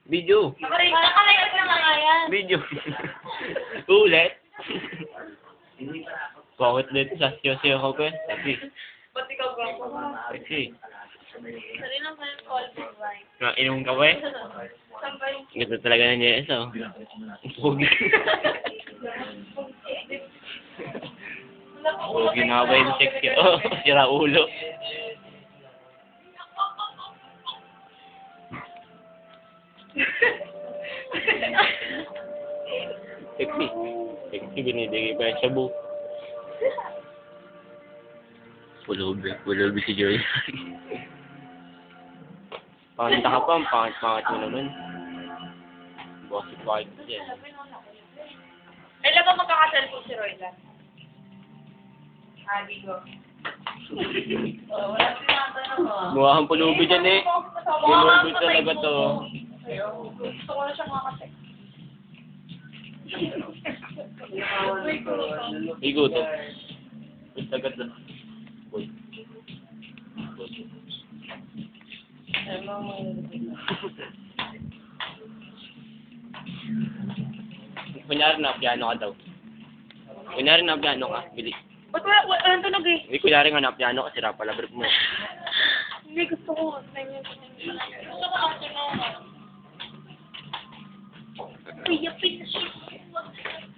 Video. Nakarecord na nga yan. Video. Ulit. Bakit dito sa siyo ko ko? Kasi. Ba't ikaw ba? Kasi. Sarili lang kayo call me right. Inom ka ba eh? Sampay. Ganda talaga na niya isa. Pogi. Pogi na ba yung sexy? Oh, sira ulo. Sexy. Sexy, binibigay pa yung shabu. Pulubi si Joy. Panganta ka pa, pangit mo naman. Bossy fight yan. Kailan ba magkakaselfie si Royla? Di ko. Wala tinatanong mo. Mukha kang pulubi dyan eh. Pulubi talaga to. Gusto ko na siya makasek. Igo to. Basta ganda. Uy. Kunyari na, piano ka daw. Kunyari na, piano ka. Bili. Ba't walang tunog eh? Hindi, kunyari nga na, piano ka. Sira pala, break mo. Hindi, gusto ko. Gusto ko ang tunog. Uy, yapin na siya.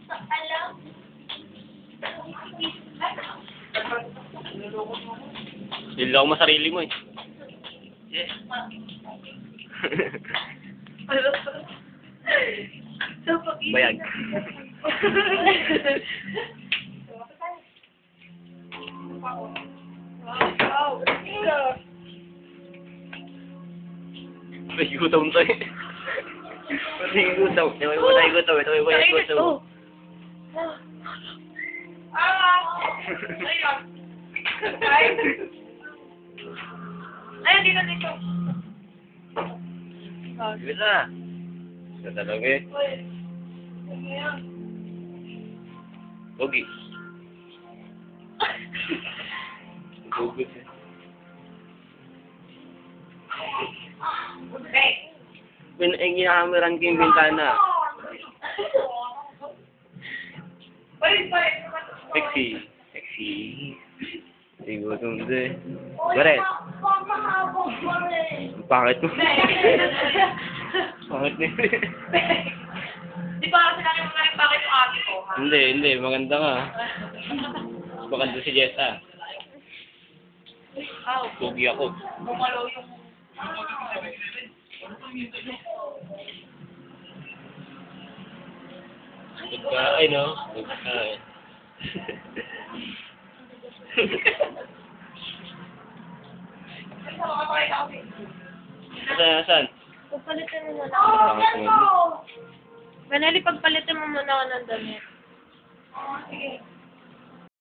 Sa alam. Niloko mo sarili mo eh. Yeah. Bayag. May gutom to eh. May gutom. May gutom. May gutom. Ayun, dito. Bisa. Bisa talaga eh. Pogi. Pogi siya. Ginakameran ko yung bintana. Sexy. Sexy. Siguro hindi. Garet. Pangit mo. Pangit mo. Di ba kasi namin mga bakit yung ate ko, ha? Hindi. Maganda nga. Maganda si Jessa. Pogi ako. Bumalo yung... Pagkain, no? Pagkain. Saan? Pagpalitin mo muna ako. Manali, pagpalitin mo muna ako ng damit. Sige.